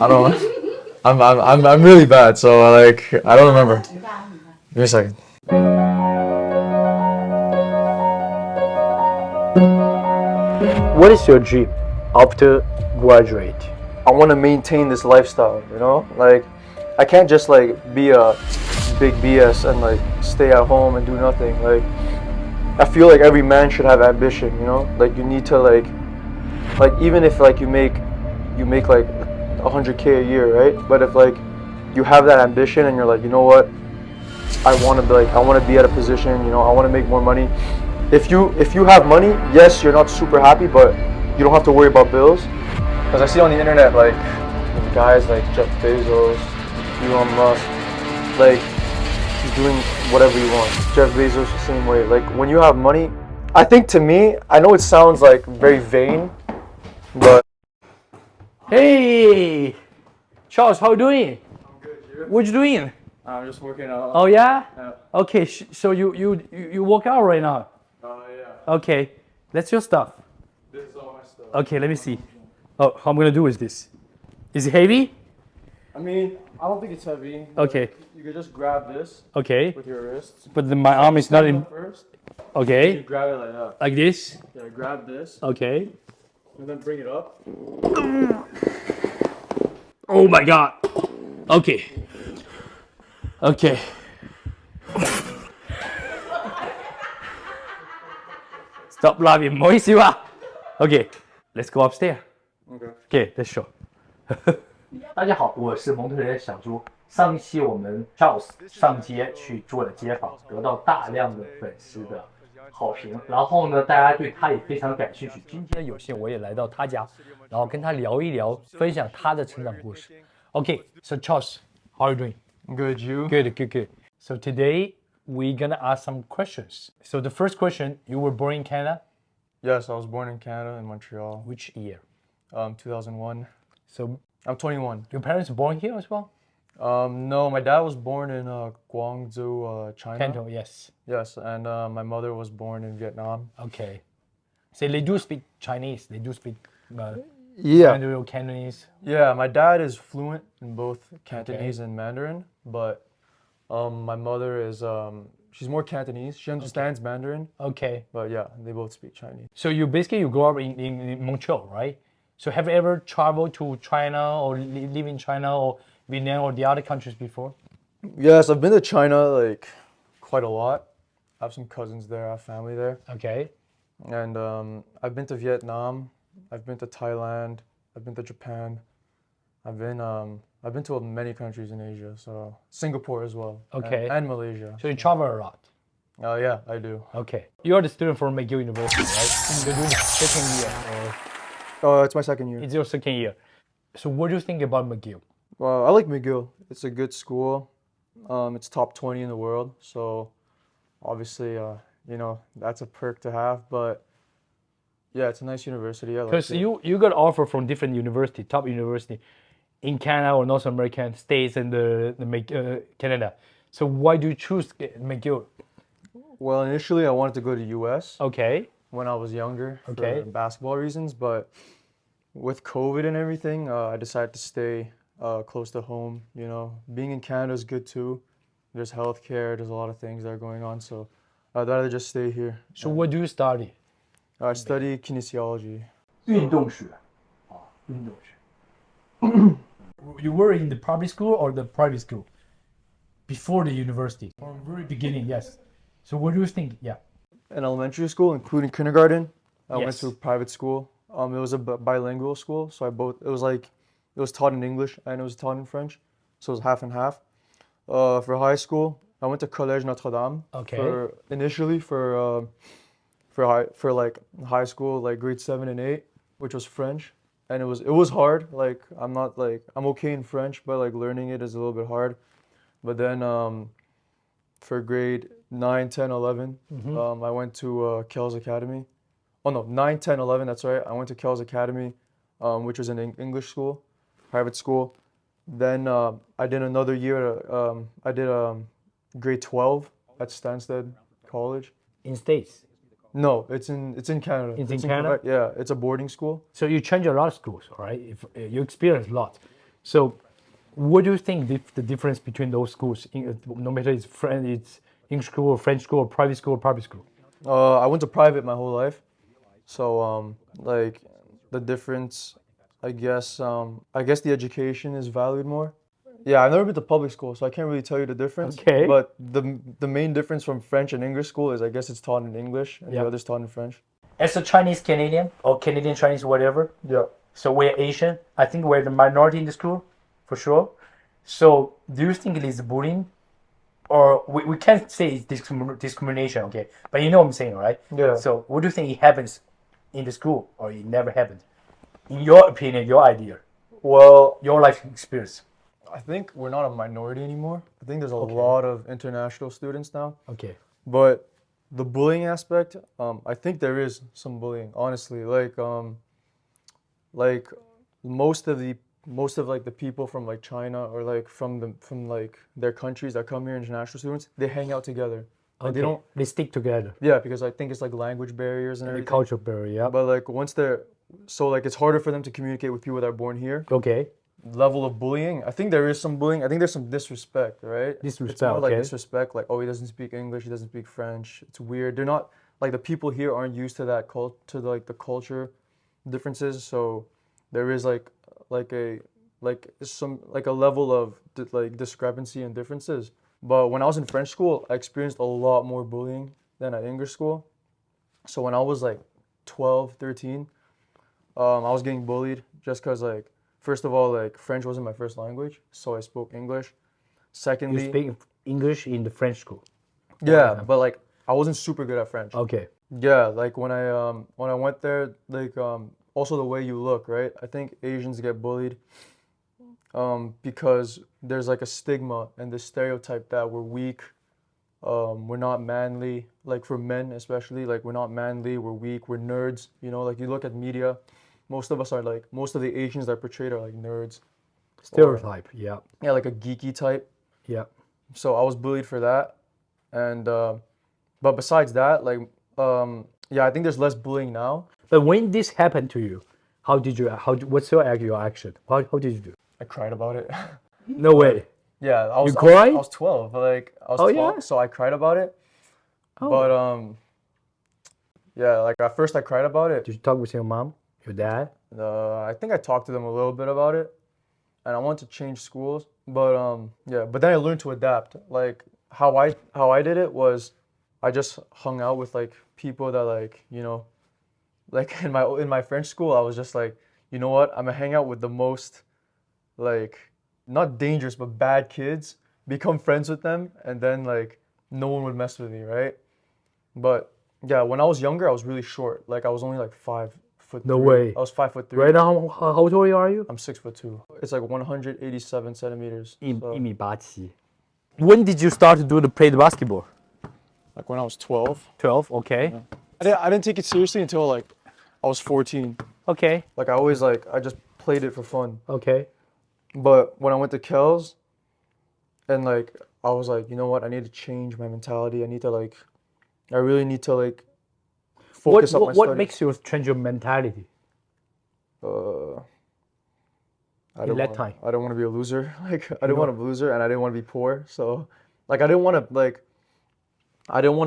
I don't. I'm really bad. So like I don't remember. Give me a second. What is your dream after graduate? I want to maintain this lifestyle, you know? Like, I can't just like be a big BS and like stay at home and do nothing. Like, I feel like every man should have ambition, you know? Like, you need to like even if like you make like 100K a year, right? But if like you have that ambition and you're like, you know what? I want to be at a position, you know, I want to make more money. If you have money, yes, you're not super happy, but you don't have to worry about bills. Because I see on the internet like guys like Jeff Bezos, Elon Musk, like he's doing whatever you want. Jeff Bezos the same way. Like when you have money, I think to me, I know it sounds like very vain, but Hey, Charles, how you doing? I'm good. You? What you doing? I'm just working out. Oh yeah? Yeah. Okay, so you work out right now? Yeah. Okay, that's your stuff. This is all my stuff. Okay, let me see. Oh, how I'm gonna do is this. Is it heavy? I mean, I don't think it's heavy. Okay. You could just grab this Okay, with your wrists. but then my arm is not in. First, you Okay, grab it like that. like this. Yeah, grab this Okay. and then bring it up. Oh my God. Okay. Okay. Stop laughing, 唔好意思啊。Okay, let's go upstairs. Okay. Okay, let's show. 大家好，我是蒙特利尔小猪。上一期我们 Charles 上街去做了街访，得到大量的粉丝的好评。然后呢，大家对他也非常感兴趣。今天有幸我也来到他家，然后跟他聊一聊，分享他的成长故事。Okay, so Charles, how are you doing? Good, you? Good. So today we're gonna ask some questions. So the first question, you were born in Canada? Yes, I was born in Canada, in Montreal. Which year? 2001. So I'm 21. your parents were born here as well? No, my dad was born in Guangzhou, China. Canton, yes. Yes, and my mother was born in Vietnam. Okay. So they do speak Chinese. They do speak Yeah. Mandarin, Cantonese. Yeah, my dad is fluent in both Cantonese and Mandarin, but my mother is she's more Cantonese. She understands Mandarin, Okay. but yeah, they both speak Chinese. So you grew up in Montreal, right? So have you ever traveled to China or live in China or Vietnam or the other countries before? Yes, I've been to China like quite a lot. I have some cousins there, I have family there. Okay. And I've been to Vietnam, I've been to Thailand, I've been to Japan. I've been to many countries in Asia, so Singapore as well. Okay. And Malaysia. So you travel a lot. Yeah, I do. Okay. You are the student from McGill University, right? You're doing the second year, or Oh, it's my second year. it's your second year. So what do you think about McGill? Well, I like McGill. It's a good school. It's top 20 in the world, so obviously, you know, that's a perk to have. But yeah, it's a nice university. I like Because it. you got offer from different university, top university, in Canada or North American states and Canada. So why do you choose McGill? Well, initially I wanted to go to US Okay. when I was younger Okay. for basketball reasons, but with COVID and everything, I decided to stay close to home. You know, being in Canada is good too. There's healthcare, there's a lot of things that are going on, so I'd rather just stay here. So what do you study? I study kinesiology. 运动学. You were in the public school or the private school? Before the university? From very beginning, yes. So what do you think? Yeah. In elementary school, including kindergarten, I went Yes. to private school. It was a bilingual school, so it was taught in English and it was taught in French, so it was half and half. For high school, I went to Collège Notre Dame. Okay. Initially for like high school, like grade 7 and 8, which was French, and it was hard. Like I'm okay in French, but like learning it is a little bit hard. But then for grade 9, 10, 11, I went to Kells Academy. Oh no, 9, 10, 11, that's right. I went to Kells Academy, which was an English school, private school. Then I did another year. I did grade 12 at Stansted College. In States? No, it's in Canada. It's in Canada? Yeah, it's a boarding school. So you change a lot of schools, all right? If you experience a lot. So, what do you think the difference between those schools, no matter it's English school or French school or private school or public school? I went to private my whole life, so like the difference, I guess the education is valued more. Yeah, I've never been to public school, so I can't really tell you the difference. Okay. But the main difference from French and English school is I guess it's taught in English and Yep. the others taught in French. As a Chinese Canadian or Canadian Chinese, whatever. Yeah. So we're Asian. I think we're the minority in the school, for sure. So do you think it is bullying? Or we can't say it's discrimination, okay? But you know what I'm saying, right? Yeah. So what do you think it happens in the school or it never happened? In your opinion, your idea, Well, your life experience. I think we're not a minority anymore. I think there's a lot of international students now. Okay. But the bullying aspect, I think there is some bullying, honestly. Like most of like the people from like China or like from like their countries that come here, international students, they hang out together. Like Okay. They stick together. Yeah, because I think it's like language barriers and The everything. culture barrier, yeah. But like so like it's harder for them to communicate with people that are born here. Okay. Level of bullying, I think there is some bullying. I think there's some disrespect, right? Disrespect, It's more like okay. disrespect, like, oh, he doesn't speak English, he doesn't speak French. It's weird. They're not like the people here aren't used to that like the culture differences. So there is like a level of like discrepancy and differences. But when I was in French school, I experienced a lot more bullying than at English school. So when I was like 12, 13, I was getting bullied just because like, first of all, like French wasn't my first language, so I spoke English. You Secondly, speak English in the French school. yeah, but like I wasn't super good at French. Okay. Yeah, like when I went there, like also the way you look, right? I think Asians get bullied because there's like a stigma and the stereotype that we're weak, we're not manly, like for men especially, like we're not manly, we're weak, we're nerds, you know, like you look at media, most of the Asians that are portrayed are like nerds. Stereotype, yeah. Yeah, like a geeky type. Yeah. So I was bullied for that. And but besides that, like yeah, I think there's less bullying now. But when this happened to you, what's your action? How did you do? I cried about it. No way. Yeah, I was You cried? I was 12, but like I was Oh, 12, yeah? so I cried about it. Oh. But yeah, like at first I cried about it. Did you talk with your mom, your dad? I think I talked to them a little bit about it, and I wanted to change schools. But yeah, but then I learned to adapt. Like how I did it was, I just hung out with like people that like, you know, like in my French school, I was just like, you know what, I'm gonna hang out with the most like not dangerous but bad kids, become friends with them, and then like no one would mess with me, right? But yeah, when I was younger, I was really short. Like I was only like 5'3". No way. I was 5'3". Right now, how tall are you? I'm 6'2". It's like 187 centimeters. So, 1.87. When did you start to play the basketball? like when I was 12. 12, okay. Yeah. I didn't take it seriously until like I was 14. Okay, Like I just played it for fun. okay. But when I went to Kells, and like I was like, you know what, I need to change my mentality. I really need to like focus up my What studies. makes you change your mentality? I in that time? I don't want to be a loser. Like I didn't want to be a loser, and I didn't want to be poor. So like I didn't want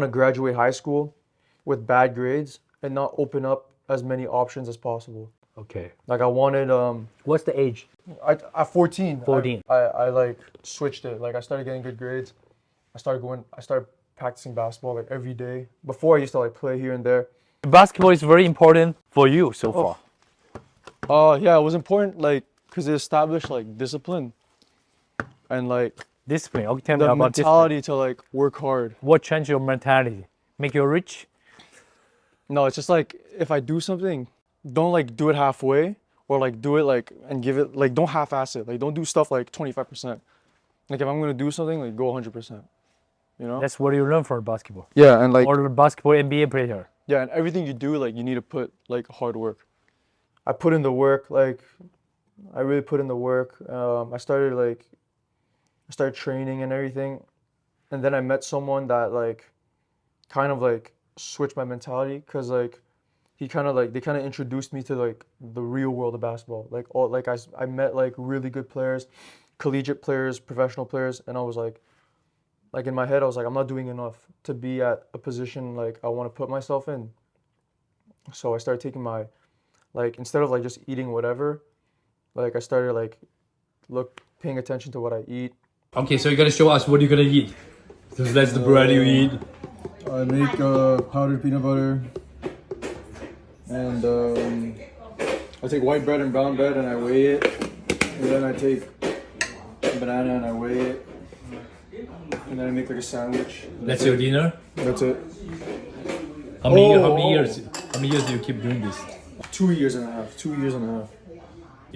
to graduate high school with bad grades and not open up as many options as possible. Okay. Like I wanted What's the age? at 14. 14. I like switched it. Like I started getting good grades. I started practicing basketball like every day. Before I used to like play here and there. Basketball is very important for you so far. Yeah, it was important like because it established like discipline and like Discipline. Okay, tell me the about discipline. mentality to like work hard. What changed your mentality? Make you rich? No, it's just like if I do something, don't like do it halfway or like do it like and give it like don't half-ass it. Like don't do stuff like 25%. Like if I'm gonna do something, like go 100%. You know? That's what you learn from basketball. Yeah, and like Or the basketball NBA player. yeah, and everything you do, like you need to put like hard work. I put in the work, like I really put in the work. I started training and everything, and then I met someone that like kind of like switched my mentality because like they kind of introduced me to like the real world of basketball. I met like really good players, collegiate players, professional players, and I was like in my head I was like I'm not doing enough to be at a position like I want to put myself in. So I started taking my instead of like just eating whatever, like I started like paying attention to what I eat. Okay, so you're gonna show us what you're gonna eat. So that's the bread you eat. I make powdered peanut butter, and I take white bread and brown bread and I weigh it, and then I take a banana and I weigh it, and then I make like a sandwich. That's your dinner? That's it. How many years do you keep doing this? 2 years and a half. 2 years and a half.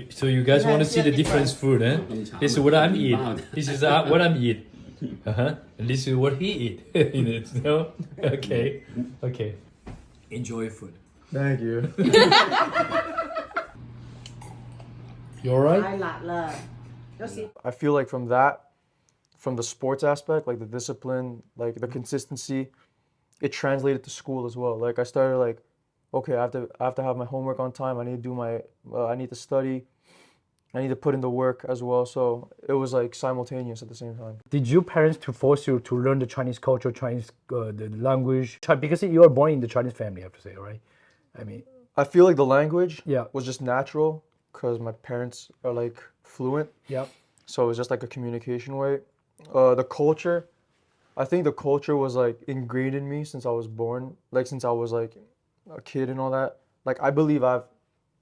So you guys want to see the different food, eh? This is what I'm eating. This is what I'm eating. And this is what he eat. No? Okay. Okay. Enjoy food. Thank you. You alright? I feel like from the sports aspect, like the discipline, like the consistency, it translated to school as well. Like I started like, okay, I have to have my homework on time. I need to do I need to study. I need to put in the work as well. So it was like simultaneous at the same time. Did your parents to force you to learn the Chinese culture, the language? Because you were born in the Chinese family, I have to say, right? I mean, I feel like the language Yeah. was just natural because my parents are like fluent. yeah. So it was just like a communication way. The culture, I think the culture was like ingrained in me since I was born, like since I was like a kid and all that. Like I believe I have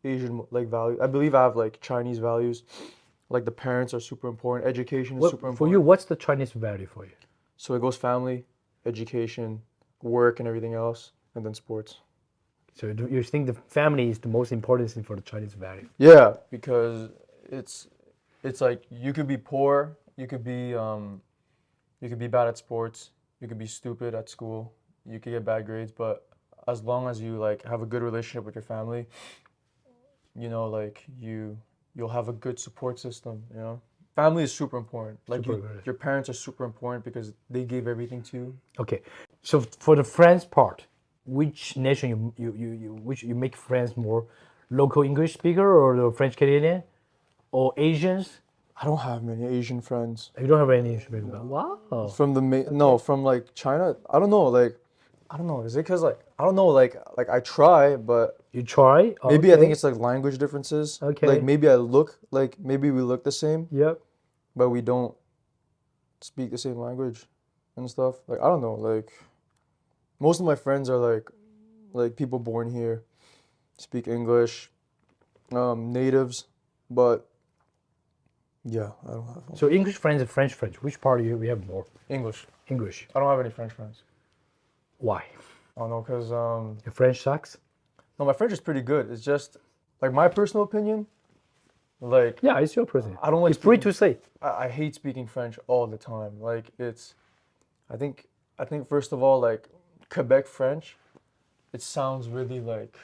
Asian like values. I believe I have like Chinese values. Like the parents are super important. Education is super important. For you, what's the Chinese value for you? So it goes family, education, work, and everything else, and then sports. So you think the family is the most important thing for the Chinese value? Yeah, because it's like you could be poor, you could be bad at sports, you could be stupid at school, you could get bad grades, but as long as you like have a good relationship with your family, you know, like you'll have a good support system, you know. Family is super important. Like your parents are super important because they gave everything to you. Okay, so for the friends part, which nation you make friends more, local English speaker or the French Canadian, or Asians? I don't have many Asian friends. You don't have any Asian friends? Wow. From like China. I don't know. Is it because like I don't know. Like I try, but You try? maybe I Okay. think it's like language differences. Okay. Like maybe we look the same, Yep. but we don't speak the same language and stuff. Like I don't know. Like most of my friends are like people born here, speak English, natives, but yeah, I don't have So English friends and French friends, which part do we have more? English. English. I don't have any French friends. Why? I don't know, cause Your French sucks? no, my French is pretty good. It's just like my personal opinion. Like Yeah, it's your person. I don't like. It's free speaking- to say. I hate speaking French all the time. Like I think first of all, like Quebec French, it sounds really like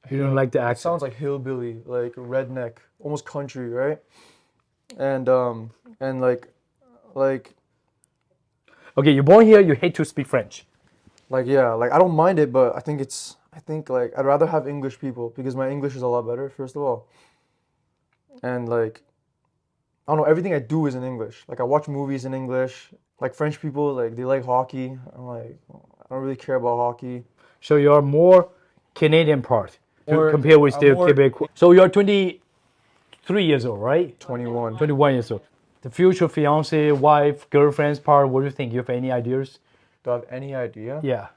You don't like the it accent. sounds like hillbilly, like redneck, almost country, right? And like Okay, you're born here, you hate to speak French. yeah, like I don't mind it, but I think like I'd rather have English people because my English is a lot better, first of all. And like I don't know, everything I do is in English. Like I watch movies in English. Like French people, like they like hockey. I'm like, I don't really care about hockey. So you're more Canadian part Or compared with I'm the more- Quebec. So you're 23 years old, right? 21. 21 years old. The future fiance, wife, girlfriend's part, what do you think? You have any ideas? Do I have any idea? Yeah,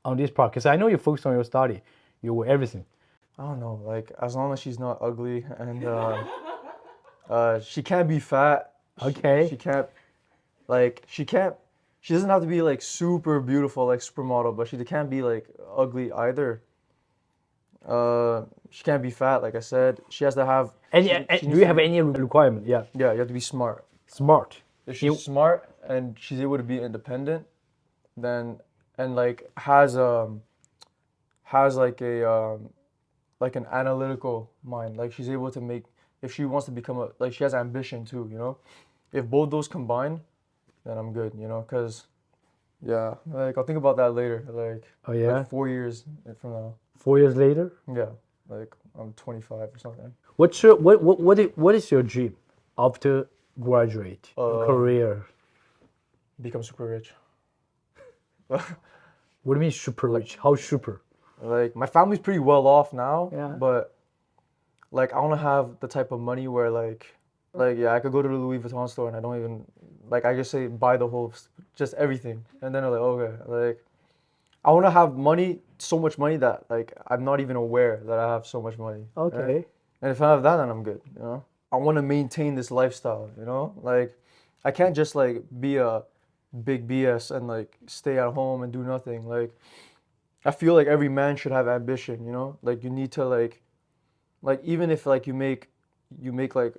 on this part. Because I know you focus on your study. You will everything. I don't know. Like as long as she's not ugly and she can't be fat. Okay. She doesn't have to be like super beautiful, like supermodel, but she can't be like ugly either. She can't be fat, like I said. She has to have. And, she and needs do to you have be- any requirement? Yeah, Yeah, you have to be smart. smart. If she's smart and she's able to be independent, then and like has like a like an analytical mind. Like she's able to make if she wants to become she has ambition too, you know. If both those combine, then I'm good, you know, cause yeah, like I'll think about that later, like Oh yeah? like 4 years from now. 4 years later? Yeah, like I'm 25 or something. What is your dream after graduate career? Become super rich. What do you mean super rich? How super? Like my family's pretty well off now, Yeah. but like I want to have the type of money where like yeah, I could go to the Louis Vuitton store and I don't even like I just say buy the whole just everything, and then they're like okay, like I want to have money, so much money that like I'm not even aware that I have so much money. Okay. Right? And if I have that, then I'm good. You know, I want to maintain this lifestyle. You know, like I can't just like be a big BS and like stay at home and do nothing. Like I feel like every man should have ambition. You know, like you need to like even if like you make like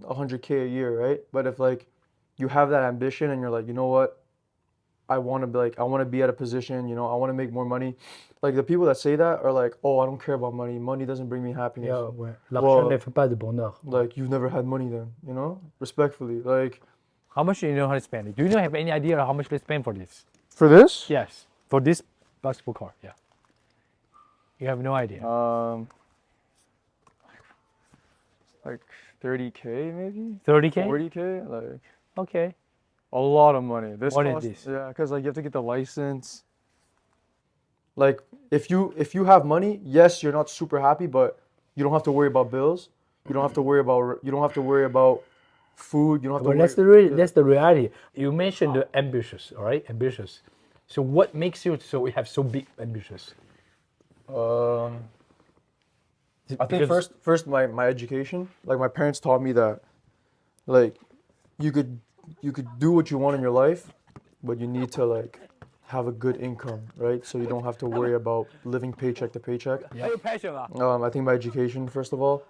100K a year, right? But if like you have that ambition and you're like, you know what? I want to be at a position, you know, I want to make more money. Like the people that say that are like, oh, I don't care about money. Money doesn't bring me happiness. Yeah, ouais. L'argent ne fait pas de bonheur. Like you've never had money then, you know? Respectfully. Like How much do you know how to spend it? Do you have any idea how much they spend for this? for this? Yes. For this basketball card, yeah. You have no idea. Like 30K maybe? 30K? 40K? Like Okay. a lot of money. This What is costs, this? yeah, because like you have to get the license. Like if you have money, yes, you're not super happy, but you don't have to worry about bills. You don't have to worry about food. You don't have to But worry. that's the reality. You mentioned the ambitious, all right? Ambitious. So what makes you have so big ambitious? I think first my education. Like my parents taught me that like you could do what you want in your life, but you need to like have a good income, right? So you don't have to worry about living paycheck to paycheck. I think my education first of all.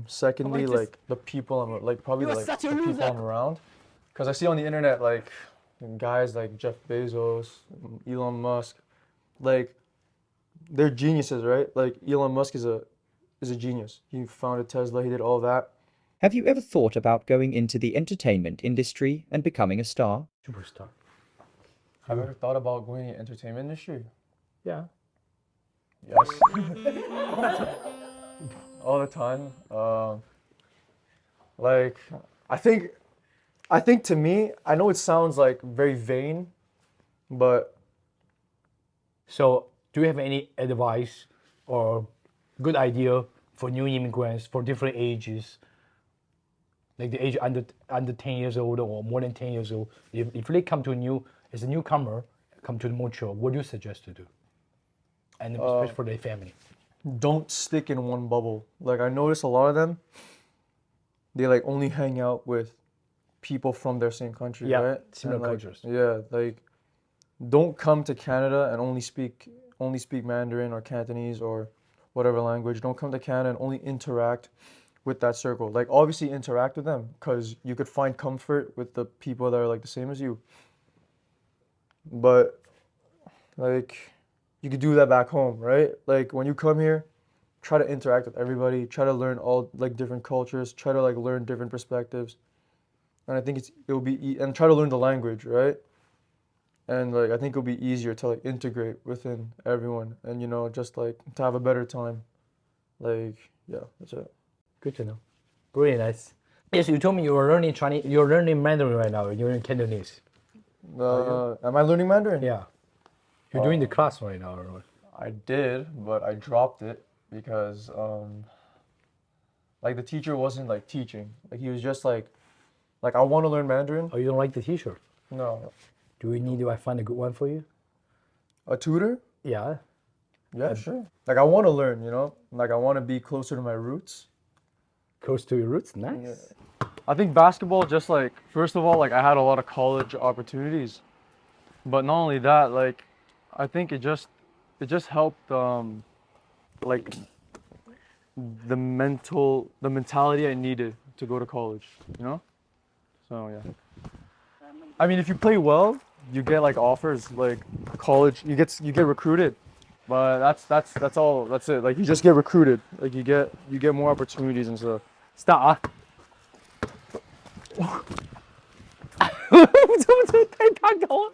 Secondly, like the people I'm like probably like the people I'm around, because I see on the internet like guys like Jeff Bezos, Elon Musk, like they're geniuses, right? Like Elon Musk is a genius. He founded Tesla. He did all that. Have you ever thought about going into the entertainment industry and becoming a star? Superstar. Have you ever thought about going in the entertainment industry? Yeah. Yes. All the time. Like I think to me, I know it sounds like very vain, but So do you have any advice or good idea for new immigrants for different ages? Like the age under 10 years old or more than 10 years old. If they come to as a newcomer, come to the Montreal, what do you suggest to do? And especially for their family. don't stick in one bubble. Like I notice a lot of them, they like only hang out with people from their same country, Yeah, right? similar And, like, cultures. Yeah, like don't come to Canada and only speak Mandarin or Cantonese or whatever language. Don't come to Canada and only interact with that circle. Like obviously interact with them because you could find comfort with the people that are like the same as you. But like you could do that back home, right? Like when you come here, try to interact with everybody, try to learn all like different cultures, try to like learn different perspectives. And I think it'll be and try to learn the language, right? And like I think it'll be easier to like integrate within everyone and you know just like to have a better time. Like yeah, that's it. Good to know. Really nice. Yes, you told me you were learning Chinese. You're learning Mandarin right now. You're in Cantonese. Am I learning Mandarin? Yeah. You're doing the class right now, or what? I did, but I dropped it because like the teacher wasn't like teaching. Like he was just like I want to learn Mandarin. Oh, you don't like the teacher? No. Do I find a good one for you? A tutor? Yeah. Yeah, sure. Like I want to learn, you know? Like I want to be closer to my roots. Close to your roots. Nice. I think basketball just like first of all like I had a lot of college opportunities. But not only that, like I think it just helped like the mentality I needed to go to college, you know? So yeah. I mean if you play well, you get like offers like college, you get recruited. But that's all. That's it. Like you just get recruited. Like you get more opportunities and stuff. Stop. 太烫口了。